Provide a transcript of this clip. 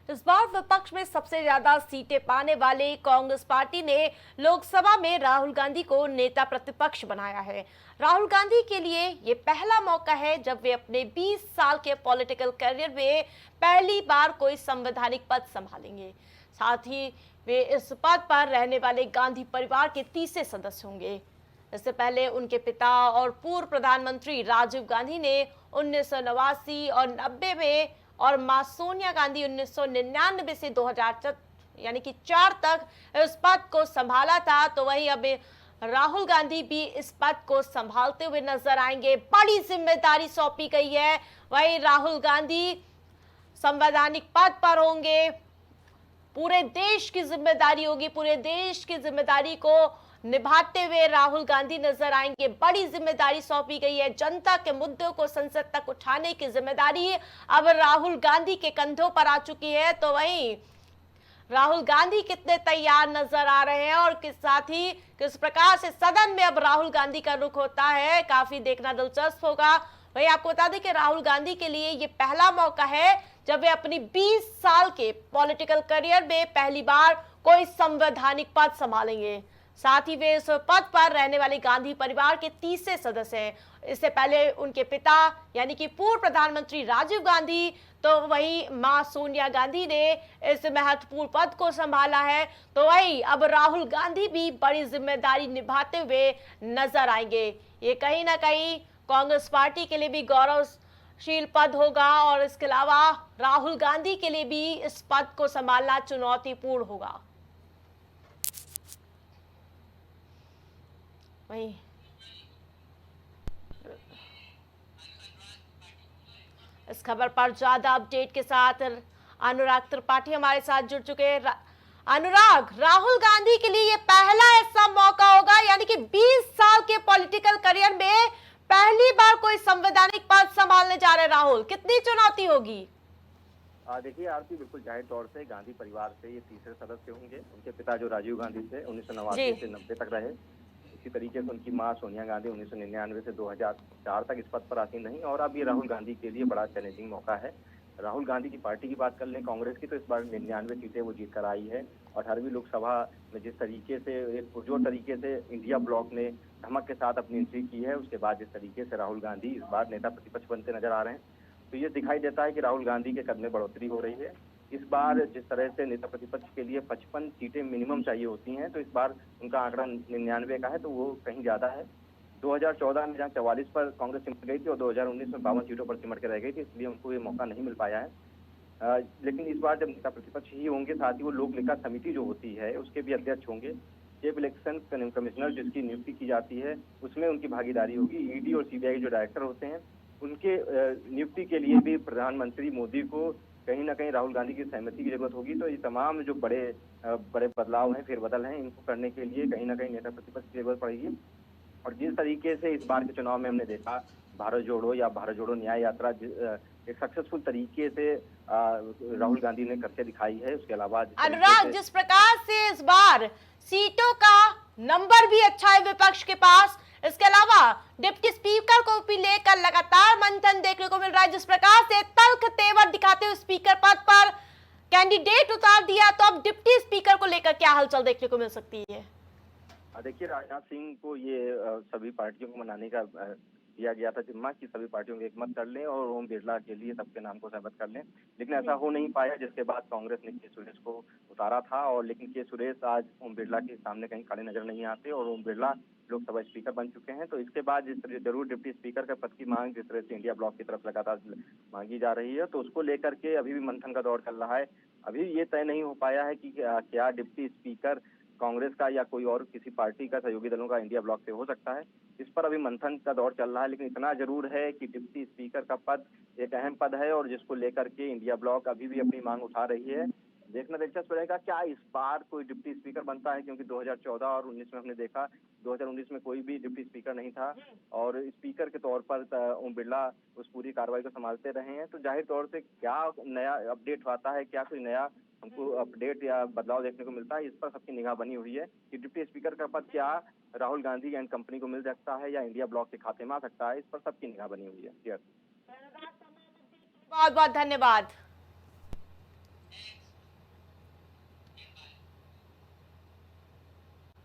इस बार विपक्ष में सबसे ज्यादा सीटें पाने वाले कांग्रेस पार्टी ने लोकसभा में राहुल गांधी को नेता प्रतिपक्ष बनाया है। राहुल गांधी के लिए ये पहला मौका है जब वे अपने 20 साल के पॉलिटिकल करियर में पहली बार कोई संवैधानिक पद संभालेंगे। साथ ही वे इस पद पर रहने वाले गांधी परिवार के तीसरे सदस्य होंगे। इससे पहले उनके पिता और पूर्व प्रधानमंत्री राजीव गांधी ने 1989 और 90 में और मां सोनिया गांधी 1999 से 2004 यानी कि 4 तक इस पद को संभाला था। तो वहीं अब राहुल गांधी भी इस पद को संभालते हुए नजर आएंगे। बड़ी जिम्मेदारी सौंपी गई है। वहीं राहुल गांधी संवैधानिक पद पर होंगे। पूरे देश की जिम्मेदारी होगी। पूरे देश की जिम्मेदारी को निभाते हुए राहुल गांधी नजर आएंगे। बड़ी जिम्मेदारी सौंपी गई है। जनता के मुद्दों को संसद तक उठाने की जिम्मेदारी अब राहुल गांधी के कंधों पर आ चुकी है। तो वहीं राहुल गांधी कितने तैयार नजर आ रहे हैं और किस साथ ही किस प्रकार से सदन में अब राहुल गांधी का रुख होता है, काफी देखना दिलचस्प होगा। वहीं आपको बता दें कि राहुल गांधी के लिए ये पहला मौका है जब वे अपनी 20 साल के पॉलिटिकल करियर में पहली बार कोई संवैधानिक पद संभालेंगे। साथ ही वे इस पद पर रहने वाले गांधी परिवार के तीसरे सदस्य हैं। इससे पहले उनके पिता यानी कि पूर्व प्रधानमंत्री राजीव गांधी, तो वही मां सोनिया गांधी ने इस महत्वपूर्ण पद को संभाला है। तो वही अब राहुल गांधी भी बड़ी जिम्मेदारी निभाते हुए नजर आएंगे। ये कहीं ना कहीं कांग्रेस पार्टी के लिए भी गौरवशील पद होगा और इसके अलावा राहुल गांधी के लिए भी इस पद को संभालना चुनौतीपूर्ण होगा। वही इस खबर पर ज्यादा अपडेट के साथ अनुराग त्रिपाठी हमारे साथ जुड़ चुके हैं। अनुराग, राहुल गांधी के लिए ये पहला ऐसा मौका होगा यानी कि 20 साल के पॉलिटिकल करियर में पहली बार कोई संवैधानिक पद संभालने जा रहे राहुल, कितनी चुनौती होगी? देखिए आरती, बिल्कुल जाहिर तौर से गांधी परिवार से ये तीसरे सदस्य होंगे। उनके पिता जो राजीव गांधी थे 1989 से 90 तक रहे। इसी तरीके से उनकी मां सोनिया गांधी 1999 से 2004 तक इस पद पर आसीन रही और अब ये राहुल गांधी के लिए बड़ा चैलेंजिंग मौका है। राहुल गांधी की पार्टी की बात कर लें कांग्रेस की, तो इस बार 99 सीटें वो जीत कर आई है। 18वीं लोकसभा में जिस तरीके से एक पुरजोर तरीके से इंडिया ब्लॉक ने धमक के साथ अपनी एंट्री की है, उसके बाद जिस तरीके से राहुल गांधी इस बार नेता प्रतिपक्ष बनते नजर आ रहे हैं, तो ये दिखाई देता है कि राहुल गांधी के कद में बढ़ोतरी हो रही है। इस बार जिस तरह से नेता प्रतिपक्ष के लिए 55 सीटें मिनिमम चाहिए होती हैं, तो इस बार उनका आंकड़ा 99 का है, तो वो कहीं ज्यादा है। 2014 में जहाँ 44 पर कांग्रेस सिमट गई थी और 2019 में 52 सीटों पर सिमट के रह गई थी, इसलिए उनको ये मौका नहीं मिल पाया है। लेकिन इस बार जब नेता प्रतिपक्ष ही होंगे, साथ ही वो लोक लेखा समिति जो होती है उसके भी अध्यक्ष होंगे। चीफ इलेक्शन कमिश्नर जिसकी नियुक्ति की जाती है उसमें उनकी भागीदारी होगी। ईडी और सीबीआई जो डायरेक्टर होते हैं उनके नियुक्ति के लिए भी प्रधानमंत्री मोदी को कहीं ना कहीं राहुल गांधी की सहमति की जरूरत होगी। तो ये तमाम जो बड़े बदलाव हैं, फेरबदल हैं, इनको करने के लिए कहीं ना कहीं नेता प्रतिपक्ष की जरूरत पड़ेगी। और जिस तरीके से इस बार के चुनाव में हमने देखा भारत जोड़ो या भारत जोड़ो न्याय यात्रा एक सक्सेसफुल तरीके से राहुल गांधी ने करके दिखाई है। उसके अलावा अनुराग, जिस प्रकार से इस बार सीटों का नंबर भी अच्छा है विपक्ष के पास, इसके अलावा डिप्टी स्पीकर को भी लेकर लगातार मंथन देखने को मिल रहा है। जिस प्रकार से तल्ख तेवर दिखाते हुए स्पीकर पद पर कैंडिडेट उतार दिया, तो अब डिप्टी स्पीकर को लेकर क्या हलचल देखने को मिल सकती है? देखिए, राजनाथ सिंह को ये सभी पार्टियों को मनाने का दिया गया था जिम्मा कि सभी पार्टियों को एकमत कर लें और ओम बिरला के लिए सबके नाम को सहमत कर लें, लेकिन ऐसा हो नहीं पाया, जिसके बाद कांग्रेस ने के सुरेश को उतारा था। और लेकिन के सुरेश आज ओम बिरला के सामने कहीं खड़े नजर नहीं आते और ओम बिरला लोकसभा स्पीकर बन चुके हैं। तो इसके बाद जिस तरह जरूर डिप्टी स्पीकर का पद की मांग जिस तरह से इंडिया ब्लॉक की तरफ लगातार मांगी जा रही है, तो उसको लेकर के अभी भी मंथन का दौर चल रहा है। अभी ये तय नहीं हो पाया है कि क्या डिप्टी स्पीकर कांग्रेस का या कोई और किसी पार्टी का सहयोगी दलों का इंडिया ब्लॉक से हो सकता है। इस पर अभी मंथन का दौर चल रहा है, लेकिन इतना जरूर है कि डिप्टी स्पीकर का पद एक अहम पद है और जिसको लेकर के इंडिया ब्लॉक अभी भी अपनी मांग उठा रही है। देखना दिलचस्प रहेगा क्या इस बार कोई डिप्टी स्पीकर बनता है, क्योंकि 2014 और 19 में हमने देखा 2019 में कोई भी डिप्टी स्पीकर नहीं था और स्पीकर के तौर पर ओम बिरला उस पूरी कार्रवाई को संभालते रहे हैं। तो जाहिर तौर से क्या नया अपडेट आता है, क्या कोई नया हमको अपडेट या बदलाव देखने को मिलता है, इस पर सबकी निगाह बनी हुई है कि डिप्टी स्पीकर का पद क्या राहुल गांधी एंड कंपनी को मिल सकता है या इंडिया ब्लॉक के खाते में आ सकता है, इस पर सबकी निगाह बनी हुई है। बहुत बहुत धन्यवाद।